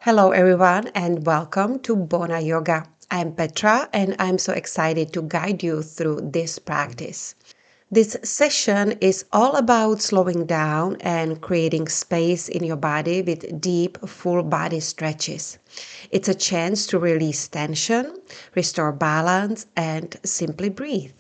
Hello, everyone, and welcome to Bona Yoga. I'm Petra, and I'm so excited to guide you through this practice. This session is all about slowing down and creating space in your body with deep, full body stretches. It's a chance to release tension, restore balance, and simply breathe.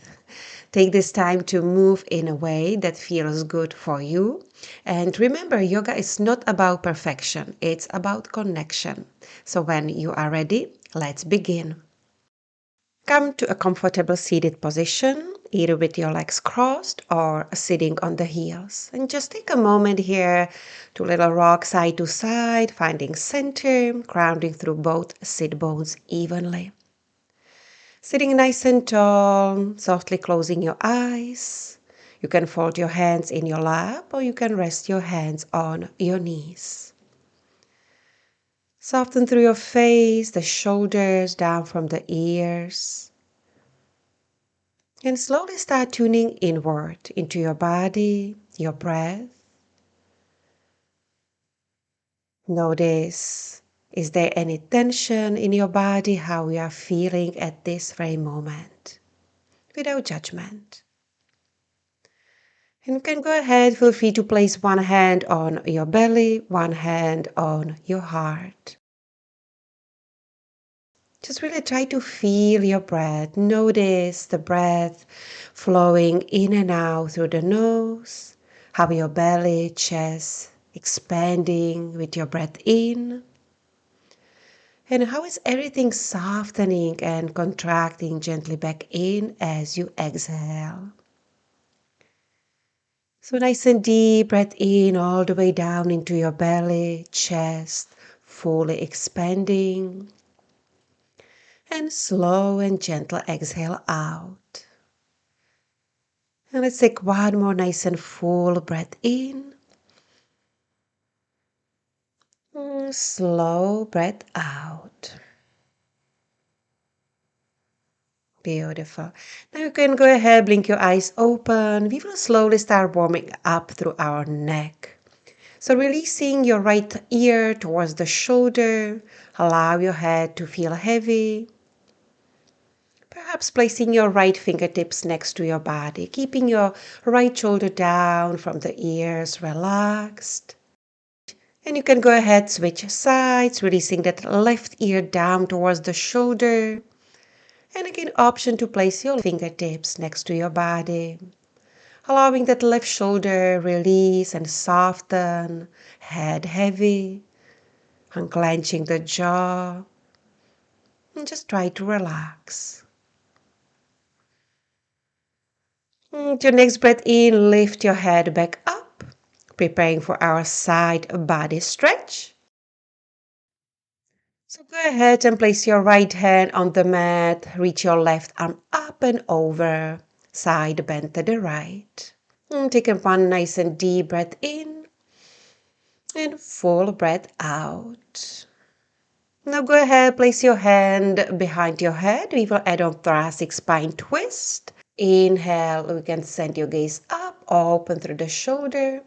Take this time to move in a way that feels good for you. And remember, yoga is not about perfection, it's about connection. So when you are ready, let's begin. Come to a comfortable seated position, either with your legs crossed or sitting on the heels. And just take a moment here to little rock side to side, finding center, grounding through both sit bones evenly. Sitting nice and tall, softly closing your eyes. You can fold your hands in your lap or you can rest your hands on your knees. Soften through your face, the shoulders down from the ears. And slowly start tuning inward into your body, your breath. Notice, is there any tension in your body, how you are feeling at this very moment, without judgment. And you can go ahead, feel free to place one hand on your belly, one hand on your heart. Just really try to feel your breath. Notice the breath flowing in and out through the nose, how your belly, chest expanding with your breath in. And how is everything softening and contracting gently back in as you exhale. So nice and deep breath in all the way down into your belly, chest, fully expanding. And slow and gentle exhale out. And let's take one more nice and full breath in. Slow breath out. Beautiful. Now you can go ahead, blink your eyes open. We will slowly start warming up through our neck. So releasing your right ear towards the shoulder. Allow your head to feel heavy. Perhaps placing your right fingertips next to your body, keeping your right shoulder down from the ears relaxed. And you can go ahead, switch sides, releasing that left ear down towards the shoulder. And again, option to place your fingertips next to your body. Allowing that left shoulder release and soften, head heavy, unclenching the jaw. And just try to relax. Your next breath in, lift your head back up, preparing for our side body stretch. So go ahead and place your right hand on the mat, reach your left arm up and over, side bend to the right. Take one nice and deep breath in and full breath out. Now go ahead, place your hand behind your head. We will add on thoracic spine twist. Inhale, we can send your gaze up, open through the shoulder.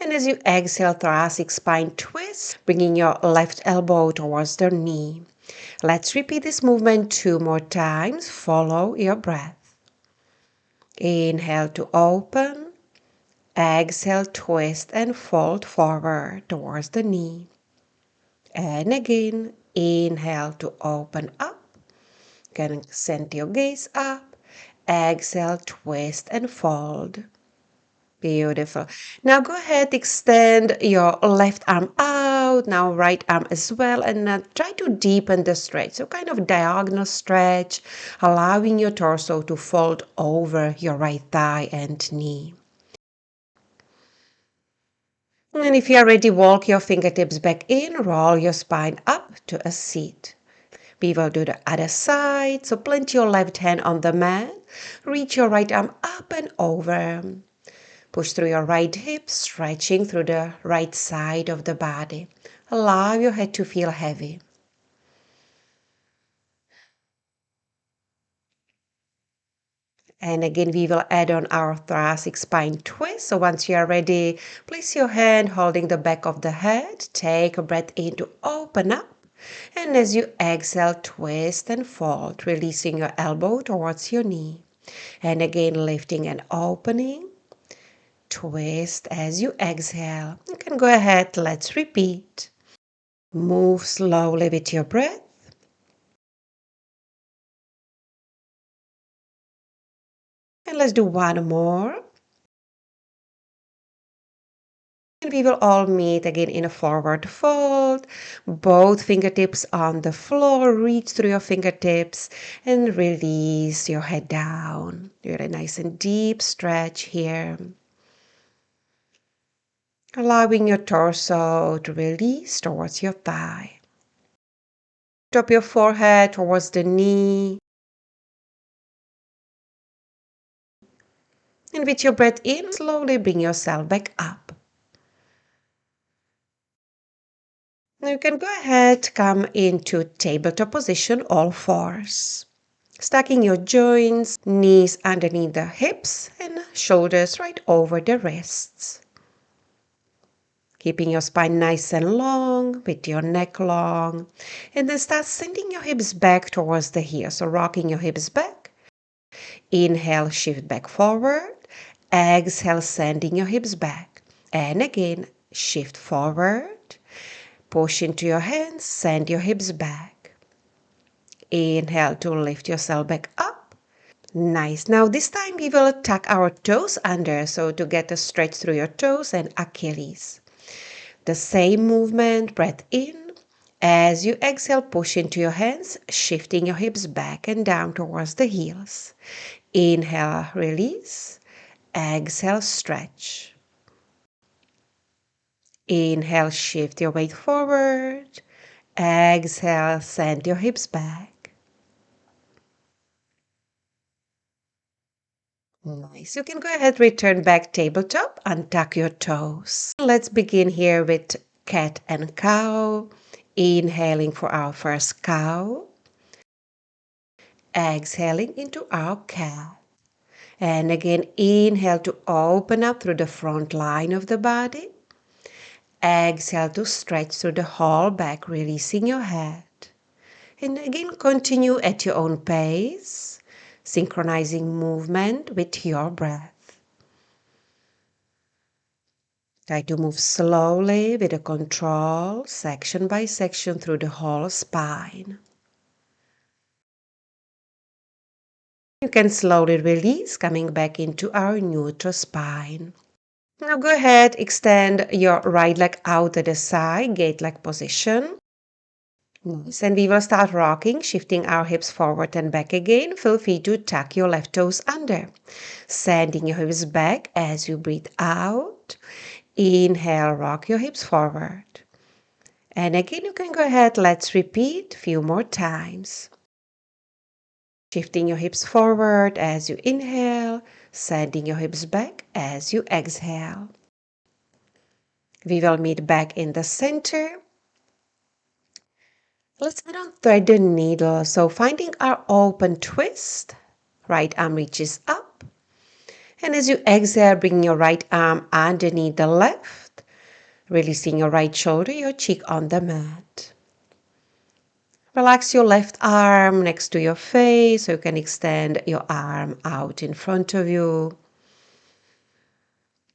And as you exhale, thoracic spine twist, bringing your left elbow towards the knee. Let's repeat this movement 2 more times. Follow your breath. Inhale to open. Exhale, twist and fold forward towards the knee. And again, inhale to open up. Can send your gaze up. Exhale, twist and fold. Beautiful. Now go ahead, extend your left arm out, now right arm as well, and try to deepen the stretch. So kind of diagonal stretch, allowing your torso to fold over your right thigh and knee. And if you are ready, walk your fingertips back in, roll your spine up to a seat. We will do the other side. So plant your left hand on the mat, reach your right arm up and over. Push through your right hip, stretching through the right side of the body. Allow your head to feel heavy. And again, we will add on our thoracic spine twist. So once you are ready, place your hand holding the back of the head. Take a breath in to open up. And as you exhale, twist and fold, releasing your elbow towards your knee. And again, lifting and opening. Twist as you exhale. You can go ahead, let's repeat. Move slowly with your breath. And let's do one more. And we will all meet again in a forward fold. Both fingertips on the floor. Reach through your fingertips and release your head down. Do a nice and deep stretch here. Allowing your torso to release towards your thigh. Drop your forehead towards the knee. And with your breath in, slowly bring yourself back up. Now you can go ahead, come into tabletop position, all fours. Stacking your joints, knees underneath the hips and shoulders right over the wrists. Keeping your spine nice and long with your neck long. And then start sending your hips back towards the heels. So rocking your hips back. Inhale, shift back forward. Exhale, sending your hips back. And again, shift forward. Push into your hands, send your hips back. Inhale to lift yourself back up. Nice. Now this time we will tuck our toes under, so to get a stretch through your toes and Achilles. The same movement, breath in. As you exhale, push into your hands, shifting your hips back and down towards the heels. Inhale, release. Exhale, stretch. Inhale, shift your weight forward. Exhale, send your hips back. Nice. You can go ahead, return back tabletop, untuck your toes. Let's begin here with cat and cow. Inhaling for our first cow. Exhaling into our cat. And again, inhale to open up through the front line of the body. Exhale to stretch through the whole back, releasing your head. And again, continue at your own pace, synchronizing movement with your breath. Try to move slowly with a control, section by section through the whole spine. You can slowly release, coming back into our neutral spine. Now go ahead, extend your right leg out to the side, gate-leg position. Nice. And we will start rocking, shifting our hips forward and back again. Feel free to tuck your left toes under. Sending your hips back as you breathe out. Inhale, rock your hips forward. And again, you can go ahead, let's repeat a few more times. Shifting your hips forward as you inhale, sending your hips back as you exhale. We will meet back in the center. Let's add on thread the needle. So finding our open twist, right arm reaches up. And as you exhale, bring your right arm underneath the left, releasing your right shoulder, your cheek on the mat. Relax your left arm next to your face so you can extend your arm out in front of you.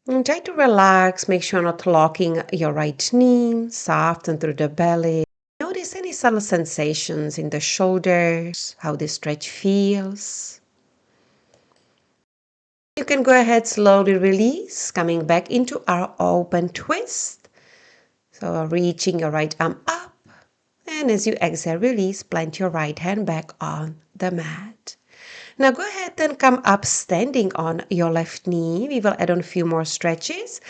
And try to relax, make sure not locking your right knee, soften through the belly. Notice any subtle sensations in the shoulders, how the stretch feels. You can go ahead, slowly release, coming back into our open twist. So reaching your right arm up. And as you exhale, release, plant your right hand back on the mat. Now go ahead and come up standing on your left knee. We will add on a few more stretches.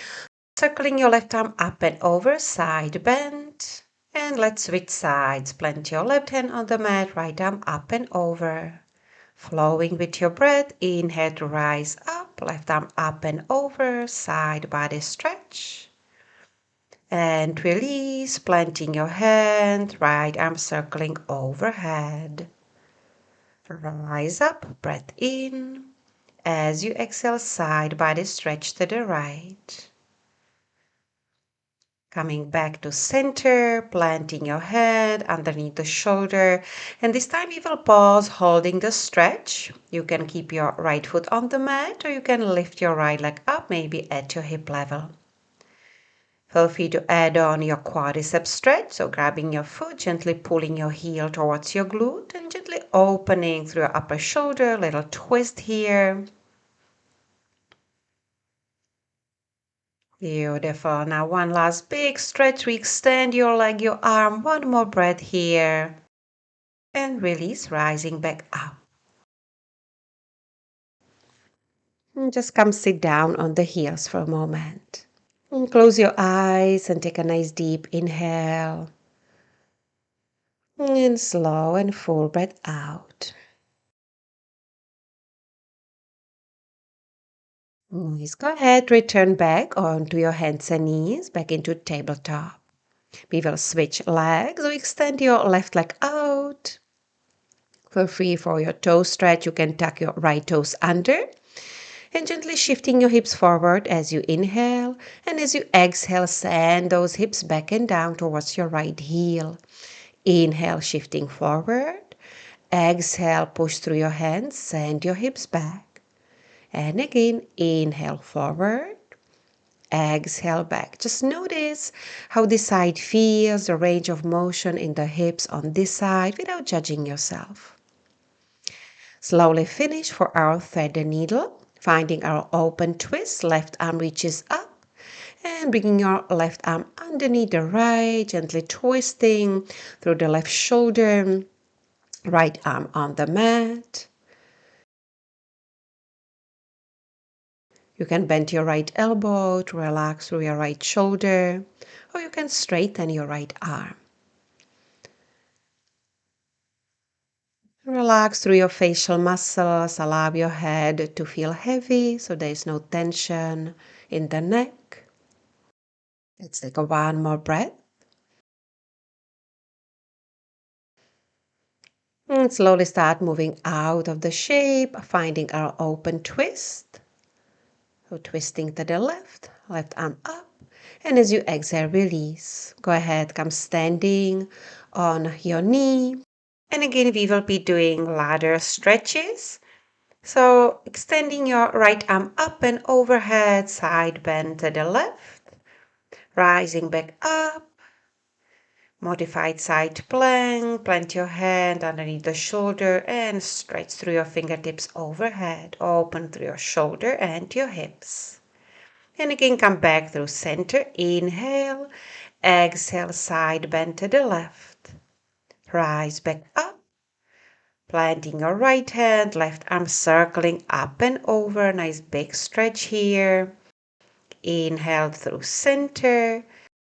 Circling your left arm up and over, side bend. And let's switch sides. Plant your left hand on the mat, right arm up and over. Flowing with your breath, inhale to rise up, left arm up and over, side body stretch. And release, planting your hand, right arm circling overhead. Rise up, breath in, As you exhale, side body stretch to the right. Coming back to center, planting your head underneath the shoulder. And this time we will pause, holding the stretch. You can keep your right foot on the mat or you can lift your right leg up, maybe at your hip level. Feel free to add on your quadricep stretch. So grabbing your foot, gently pulling your heel towards your glute and gently opening through your upper shoulder. Little twist here. Beautiful. Now one last big stretch. We extend your leg, your arm. One more breath here. And release, rising back up. And just come sit down on the heels for a moment. And close your eyes and take a nice deep inhale. And slow and full breath out. Please go ahead, return back onto your hands and knees, back into tabletop. We will switch legs, so extend your left leg out. Feel free for your toe stretch, you can tuck your right toes under. And gently shifting your hips forward as you inhale. And as you exhale, send those hips back and down towards your right heel. Inhale, shifting forward. Exhale, push through your hands, send your hips back. And again, inhale forward, exhale back. Just notice how this side feels, the range of motion in the hips on this side without judging yourself. Slowly finish for our thread the needle, finding our open twist. Left arm reaches up and bringing your left arm underneath the right, gently twisting through the left shoulder, right arm on the mat. You can bend your right elbow to relax through your right shoulder, or you can straighten your right arm. Relax through your facial muscles, allow your head to feel heavy so there is no tension in the neck. Let's take one more breath. And slowly start moving out of the shape, finding our open twist. So twisting to the left, left arm up. And as you exhale, release. Go ahead, come standing on your knee. And again, we will be doing ladder stretches. So extending your right arm up and overhead, side bend to the left. Rising back up. Modified side plank. Plant your hand underneath the shoulder and stretch through your fingertips overhead. Open through your shoulder and your hips. And again, come back through center. Inhale. Exhale, side bend to the left. Rise back up. Planting your right hand, left arm circling up and over. Nice big stretch here. Inhale through center.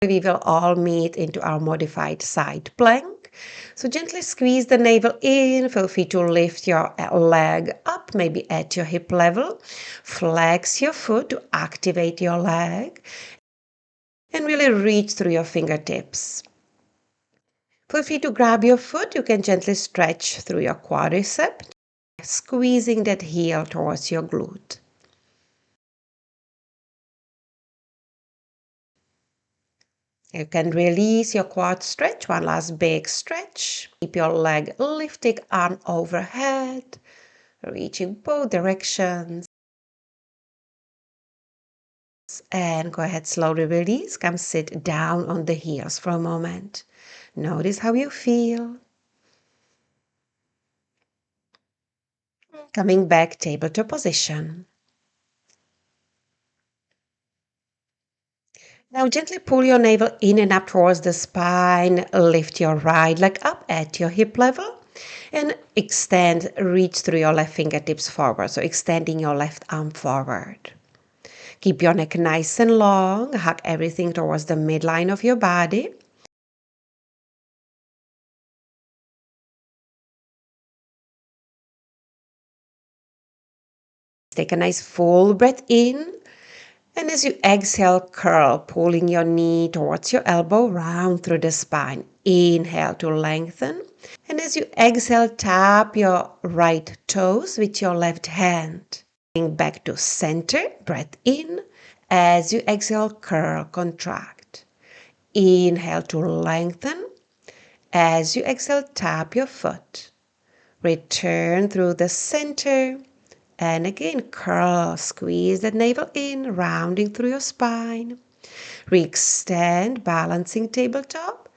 We will all meet into our modified side plank. So gently squeeze the navel in. Feel free to lift your leg up, maybe at your hip level. Flex your foot to activate your leg. And really reach through your fingertips. Feel free to grab your foot. You can gently stretch through your quadricep, squeezing that heel towards your glute. You can release your quad stretch. One last big stretch. Keep your leg lifting, arm overhead, reaching both directions. And go ahead, slowly release. Come sit down on the heels for a moment. Notice how you feel. Coming back, tabletop position. Now gently pull your navel in and up towards the spine. Lift your right leg up at your hip level and extend, reach through your left fingertips forward. So extending your left arm forward. Keep your neck nice and long. Hug everything towards the midline of your body. Take a nice full breath in. And as you exhale, curl, pulling your knee towards your elbow, round through the spine. Inhale to lengthen. And as you exhale, tap your right toes with your left hand. Back to center, breath in. As you exhale, curl, contract. Inhale to lengthen. As you exhale, tap your foot. Return through the center. And again, curl, squeeze the navel in, rounding through your spine. Re-extend, balancing tabletop.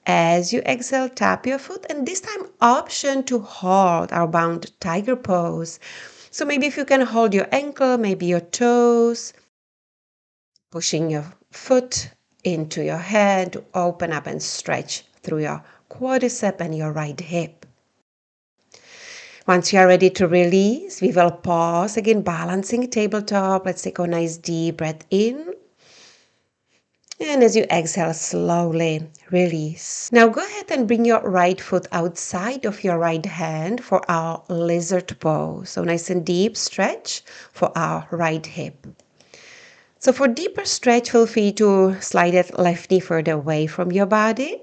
As you exhale, tap your foot, and this time option to hold our bound tiger pose. So maybe if you can hold your ankle, maybe your toes, pushing your foot into your head to open up and stretch through your quadricep and your right hip. Once you are ready to release, we will pause again, balancing tabletop. Let's take a nice deep breath in. And as you exhale, slowly release. Now go ahead and bring your right foot outside of your right hand for our lizard pose. So nice and deep stretch for our right hip. So for deeper stretch, feel free to slide that left knee further away from your body.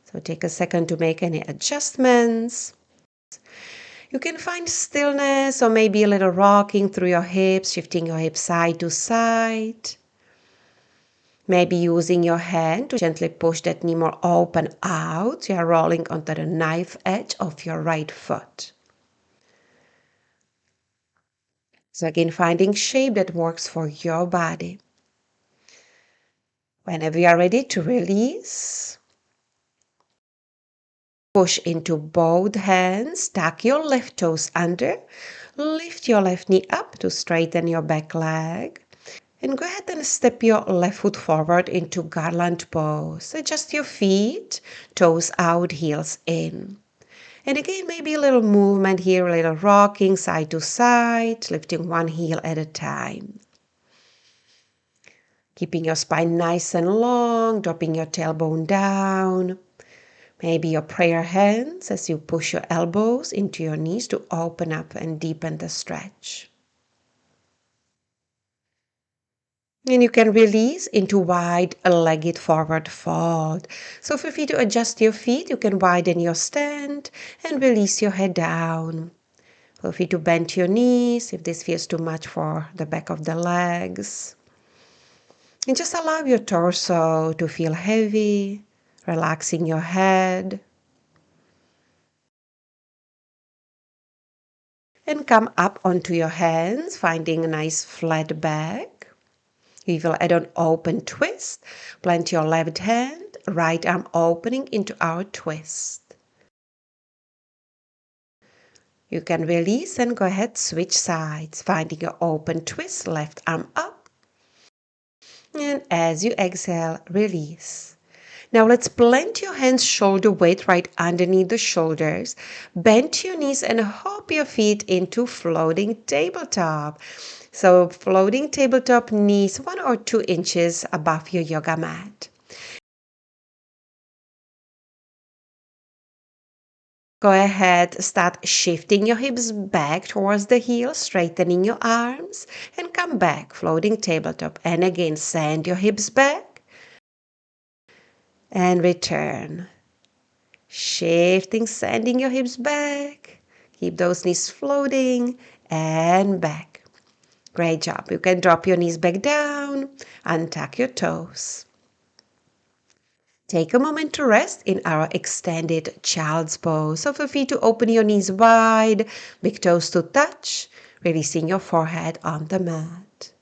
So take a second to make any adjustments. You can find stillness or maybe a little rocking through your hips, shifting your hips side to side. Maybe using your hand to gently push that knee more open out. You are rolling onto the knife edge of your right foot. So again, finding shape that works for your body. Whenever you are ready to release, push into both hands, tuck your left toes under, lift your left knee up to straighten your back leg. And go ahead and step your left foot forward into garland pose. Adjust your feet, toes out, heels in. And again, maybe a little movement here, a little rocking side to side, lifting one heel at a time. Keeping your spine nice and long, dropping your tailbone down. Maybe your prayer hands as you push your elbows into your knees to open up and deepen the stretch. And you can release into wide-legged forward fold. So feel free to adjust your feet. You can widen your stand and release your head down. Feel free to bend your knees if this feels too much for the back of the legs. And just allow your torso to feel heavy, relaxing your head. And come up onto your hands, finding a nice flat back. We will add an open twist. Plant your left hand, right arm opening into our twist. You can release and go ahead, switch sides, finding your open twist, left arm up. And as you exhale, release. Now let's plant your hands shoulder width right underneath the shoulders. Bend your knees and hop your feet into floating tabletop. So floating tabletop, knees 1 or 2 inches above your yoga mat. Go ahead, start shifting your hips back towards the heels, straightening your arms, and come back, floating tabletop. And again, send your hips back and return. Shifting, sending your hips back. Keep those knees floating and back. Great job. You can drop your knees back down, untuck your toes. Take a moment to rest in our extended child's pose. So feel free to open your knees wide, big toes to touch, releasing your forehead on the mat.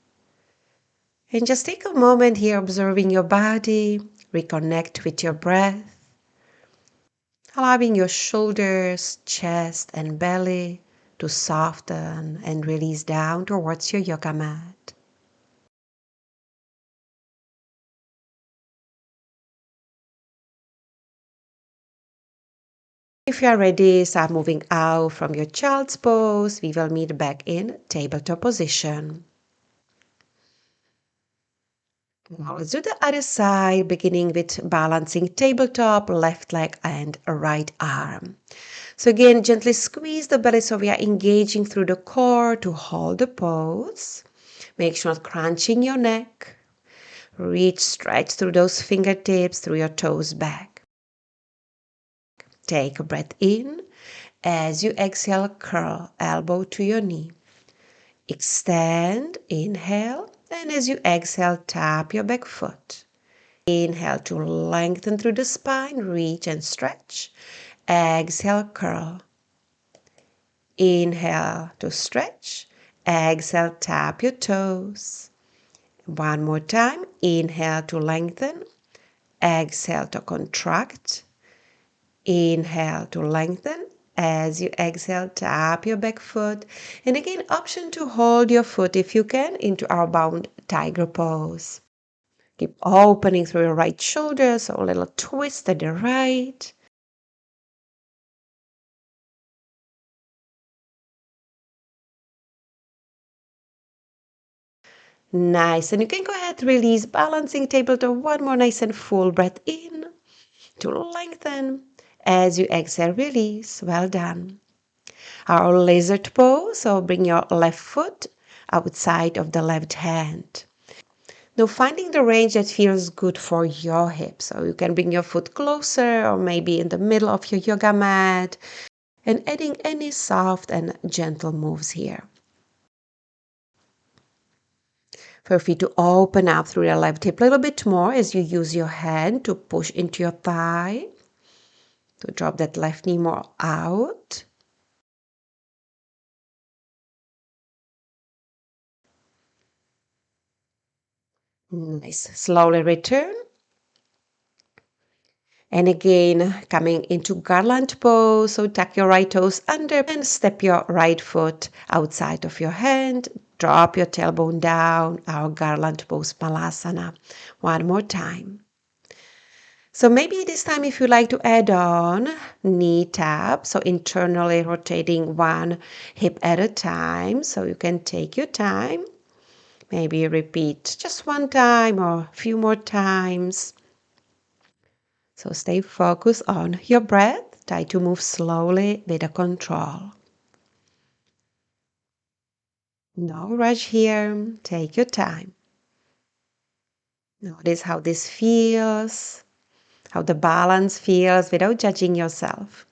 And just take a moment here observing your body, reconnect with your breath, allowing your shoulders, chest, and belly to soften and release down towards your yoga mat. If you are ready, start moving out from your child's pose. We will meet back in tabletop position. Now let's do the other side, beginning with balancing tabletop, left leg and right arm. So again, gently squeeze the belly so we are engaging through the core to hold the pose. Make sure not crunching your neck. Reach, stretch through those fingertips, through your toes back. Take a breath in. As you exhale, curl elbow to your knee. Extend, inhale, and as you exhale, tap your back foot. Inhale to lengthen through the spine, reach and stretch. Exhale, curl. Inhale to stretch. Exhale, tap your toes. One more time. Inhale to lengthen. Exhale to contract. Inhale to lengthen. As you exhale, tap your back foot. And again, option to hold your foot if you can into our bound tiger pose. Keep opening through your right shoulder, so a little twist at the right. Nice. And you can go ahead, release, balancing tabletop. One more nice and full breath in to lengthen. As you exhale, release. Well done. Our lizard pose, so bring your left foot outside of the left hand. Now finding the range that feels good for your hips. So you can bring your foot closer or maybe in the middle of your yoga mat and adding any soft and gentle moves here. Feel free to open up through your left hip a little bit more as you use your hand to push into your thigh. To drop that left knee more out. Nice. Slowly return. And again, coming into garland pose. So tuck your right toes under and step your right foot outside of your hand. Drop your tailbone down, our garland pose Malasana. One more time. So maybe this time if you like to add on knee tap, so internally rotating one hip at a time. So you can take your time. Maybe repeat just one time or a few more times. So stay focused on your breath. Try to move slowly with a control. No rush here. Take your time. Notice how this feels, how the balance feels without judging yourself.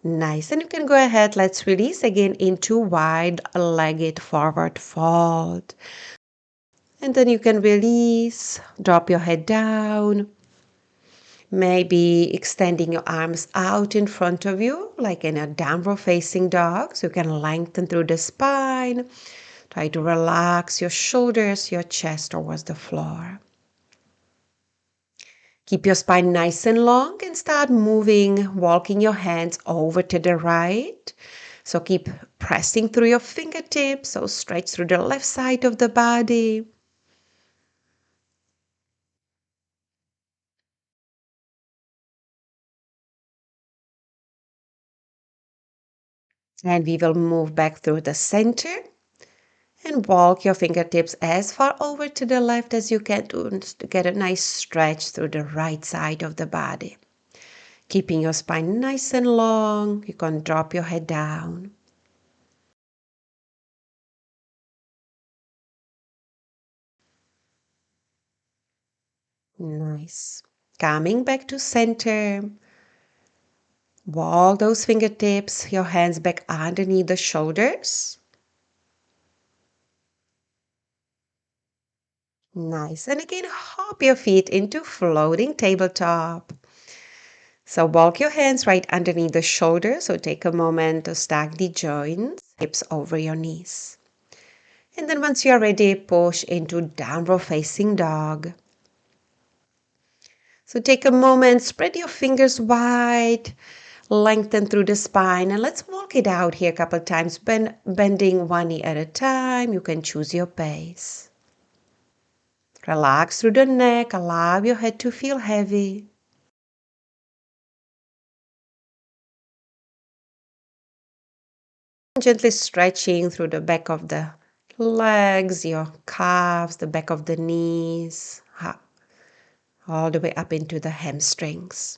Nice. And you can go ahead. Let's release again into wide-legged forward fold. And then you can release, drop your head down. Maybe extending your arms out in front of you, like in a downward facing dog. So you can lengthen through the spine. Try to relax your shoulders, your chest towards the floor. Keep your spine nice and long and start moving, walking your hands over to the right. So keep pressing through your fingertips, so stretch through the left side of the body. And we will move back through the center and walk your fingertips as far over to the left as you can to get a nice stretch through the right side of the body. Keeping your spine nice and long, you can drop your head down. Nice. Coming back to center. Walk those fingertips, your hands back underneath the shoulders. Nice. And again, hop your feet into floating tabletop. So walk your hands right underneath the shoulders. So take a moment to stack the joints, hips over your knees. And then once you're ready, push into downward facing dog. So take a moment, spread your fingers wide, lengthen through the spine, and let's walk it out here a couple times, bending one knee at a time. You can choose your pace. Relax through the neck, allow your head to feel heavy. Gently stretching through the back of the legs, your calves, the back of the knees, all the way up into the hamstrings.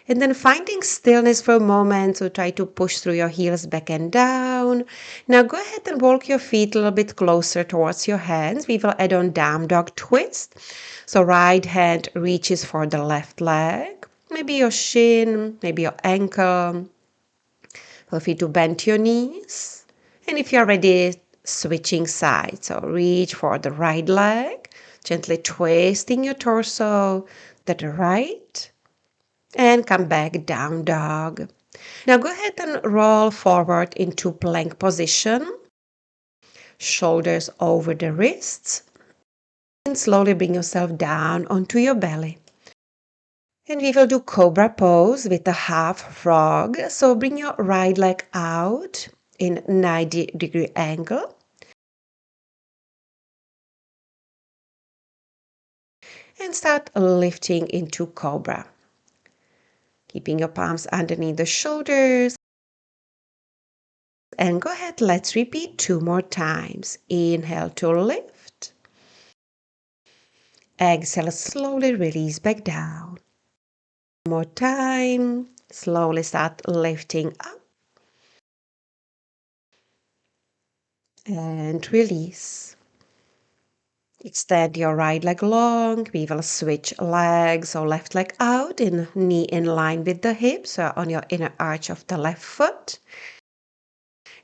And then finding stillness for a moment, so try to push through your heels back and down. Now go ahead and walk your feet a little bit closer towards your hands. We will add on down dog twist. So right hand reaches for the left leg, maybe your shin, maybe your ankle. Feel free to bend your knees. And if you're ready, switching sides. So reach for the right leg, gently twisting your torso to the right. And come back down dog. Now go ahead and roll forward into plank position. Shoulders over the wrists. And slowly bring yourself down onto your belly. And we will do cobra pose with a half frog. So bring your right leg out in 90-degree angle. And start lifting into cobra. Keeping your palms underneath the shoulders. And go ahead, let's repeat 2 more times. Inhale to lift. Exhale, slowly release back down. One more time. Slowly start lifting up. And release. Extend your right leg long. We will switch legs. So left leg out, in knee in line with the hips, so on your inner arch of the left foot.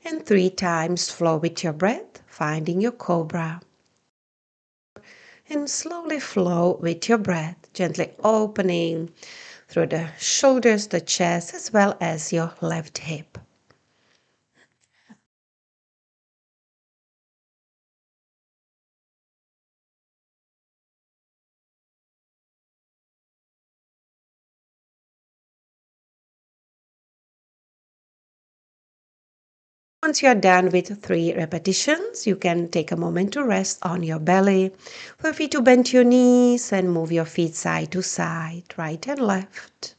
And 3 times flow with your breath, finding your cobra. And slowly flow with your breath, gently opening through the shoulders, the chest, as well as your left hip. Once you are done with 3 repetitions, you can take a moment to rest on your belly. Feel free to bend your knees and move your feet side to side, right and left.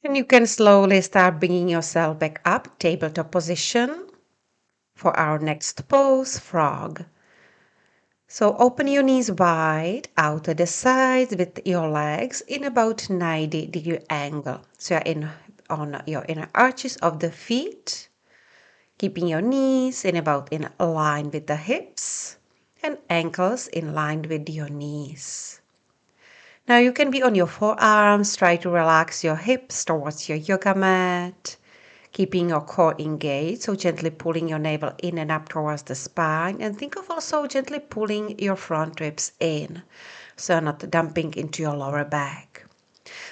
And you can slowly start bringing yourself back up, tabletop position, for our next pose, frog. So open your knees wide out to the sides with your legs in about 90-degree angle. So you're on your inner arches of the feet, keeping your knees in line with the hips and ankles in line with your knees. Now you can be on your forearms, try to relax your hips towards your yoga mat, keeping your core engaged, so gently pulling your navel in and up towards the spine, and think of also gently pulling your front ribs in, so not dumping into your lower back.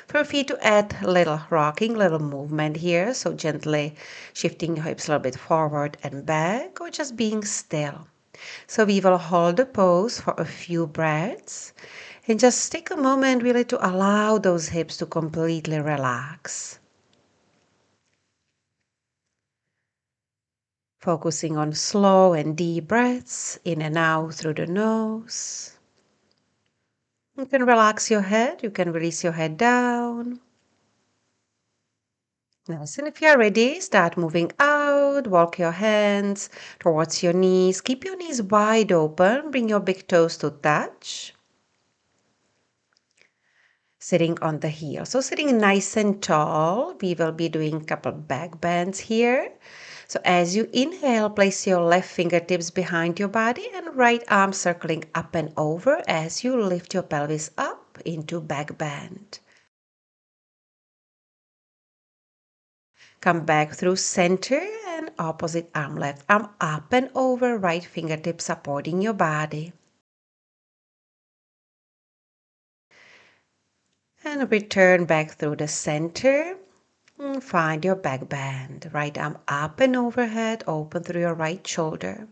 Feel free to add a little rocking, little movement here, so gently shifting your hips a little bit forward and back, or just being still. So we will hold the pose for a few breaths, and just take a moment really to allow those hips to completely relax. Focusing on slow and deep breaths in and out through the nose. You can relax your head. You can release your head down. Nice. And if you're ready, start moving out. Walk your hands towards your knees. Keep your knees wide open. Bring your big toes to touch. Sitting on the heel. So sitting nice and tall. We will be doing a couple back bends here. So as you inhale, place your left fingertips behind your body and right arm circling up and over as you lift your pelvis up into back bend. Come back through center and opposite arm, left arm up and over, right fingertips supporting your body. And return back through the center. And find your back bend. Right arm up and overhead, open through your right shoulder.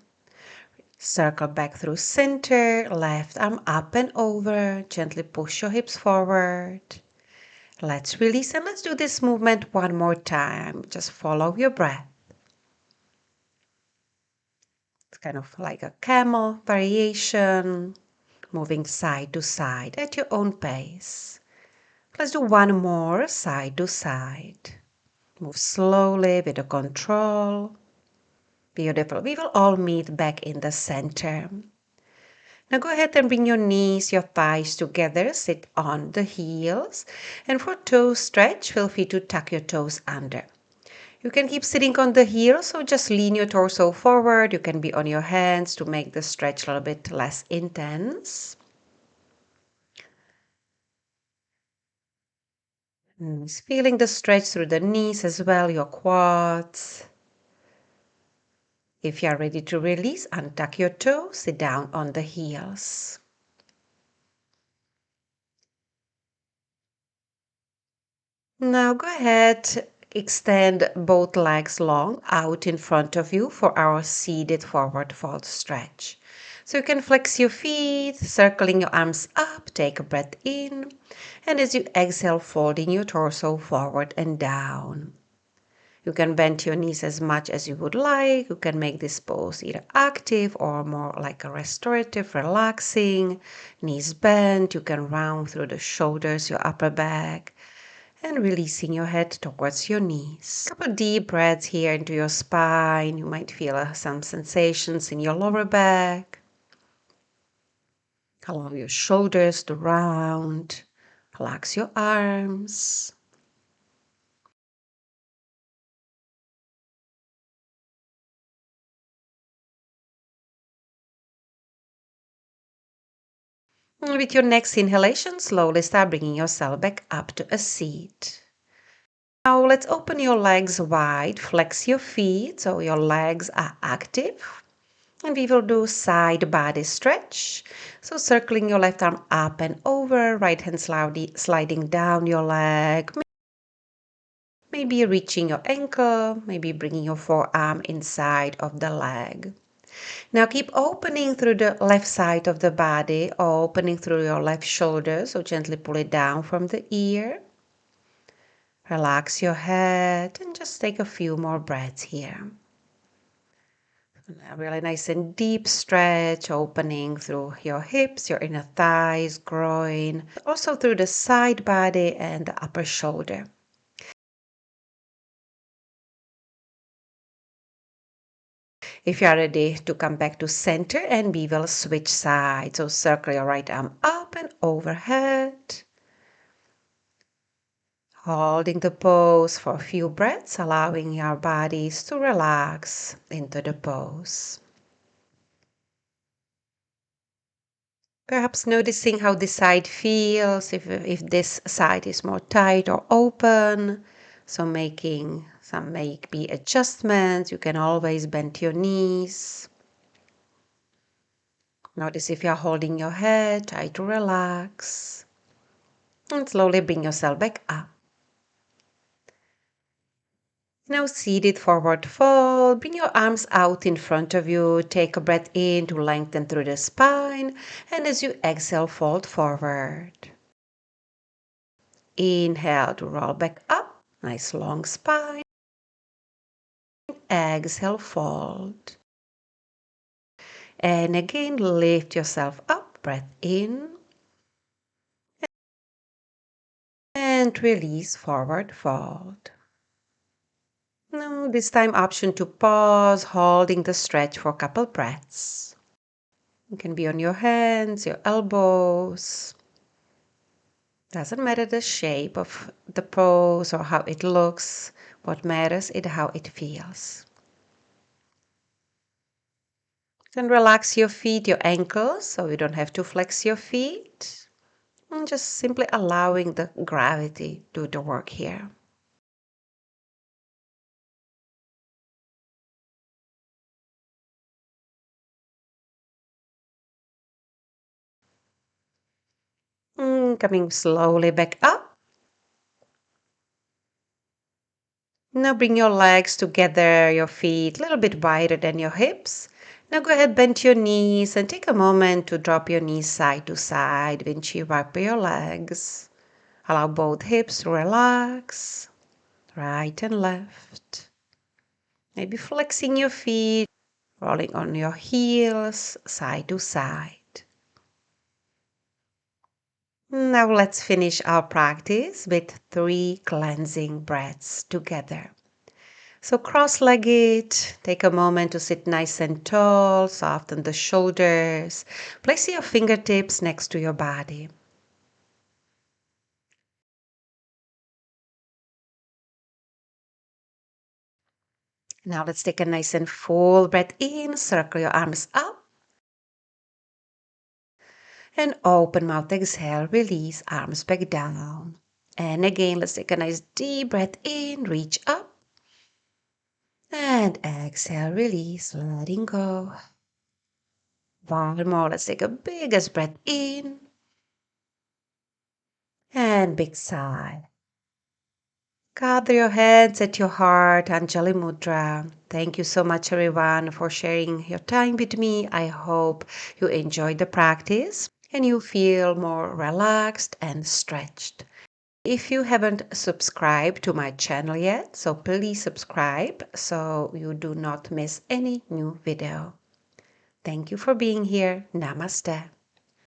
Circle back through center, left arm up and over. Gently push your hips forward. Let's release and let's do this movement one more time. Just follow your breath. It's kind of like a camel variation, moving side to side at your own pace. Let's do one more side to side. Move slowly with a control. Beautiful. We will all meet back in the center. Now go ahead and bring your knees, your thighs together, sit on the heels. And for toe stretch, feel free to tuck your toes under. You can keep sitting on the heels, so just lean your torso forward. You can be on your hands to make the stretch a little bit less intense. Feeling the stretch through the knees as well, your quads. If you are ready to release, untuck your toes, sit down on the heels. Now go ahead, extend both legs long out in front of you for our seated forward fold stretch. So you can flex your feet, circling your arms up, take a breath in, and as you exhale, folding your torso forward and down. You can bend your knees as much as you would like. You can make this pose either active or more like a restorative, relaxing. Knees bent. You can round through the shoulders, your upper back, and releasing your head towards your knees. Couple deep breaths here into your spine. You might feel some sensations in your lower back. Allow your shoulders to round. Relax your arms. And with your next inhalation, slowly start bringing yourself back up to a seat. Now let's open your legs wide, flex your feet so your legs are active. And we will do side body stretch. So circling your left arm up and over, right hand sliding down your leg. Maybe reaching your ankle, maybe bringing your forearm inside of the leg. Now keep opening through the left side of the body, opening through your left shoulder, so gently pull it down from the ear. Relax your head and just take a few more breaths here. A really nice and deep stretch, opening through your hips, your inner thighs, groin, also through the side body and the upper shoulder. If you are ready to come back to center, and we will switch sides. So circle your right arm up and overhead. Holding the pose for a few breaths, allowing your bodies to relax into the pose. Perhaps noticing how this side feels, if this side is more tight or open. So making some maybe adjustments. You can always bend your knees. Notice if you're holding your head, try to relax. And slowly bring yourself back up. Now seated forward fold, bring your arms out in front of you, take a breath in to lengthen through the spine, and as you exhale, fold forward. Inhale to roll back up, nice long spine. Exhale, fold. And again, lift yourself up, breath in. And release, forward fold. Now this time option to pause, holding the stretch for a couple breaths. You can be on your hands, your elbows. Doesn't matter the shape of the pose or how it looks. What matters is how it feels. Then relax your feet, your ankles, so you don't have to flex your feet. And just simply allowing the gravity to do the work here. Coming slowly back up. Now bring your legs together, your feet a little bit wider than your hips. Now go ahead, bend your knees and take a moment to drop your knees side to side. Vinci wipe your legs. Allow both hips to relax, right and left. Maybe flexing your feet, rolling on your heels, side to side. Now let's finish our practice with 3 cleansing breaths together. So cross-legged, take a moment to sit nice and tall, soften the shoulders. Place your fingertips next to your body. Now let's take a nice and full breath in, circle your arms up. And open mouth, exhale, release, arms back down. And again, let's take a nice deep breath in, reach up. And exhale, release, letting go. One more, let's take a biggest breath in. And big sigh. Gather your hands at your heart, Anjali Mudra. Thank you so much, everyone, for sharing your time with me. I hope you enjoyed the practice and you feel more relaxed and stretched. If you haven't subscribed to my channel yet, so please subscribe so you do not miss any new video. Thank you for being here. Namaste.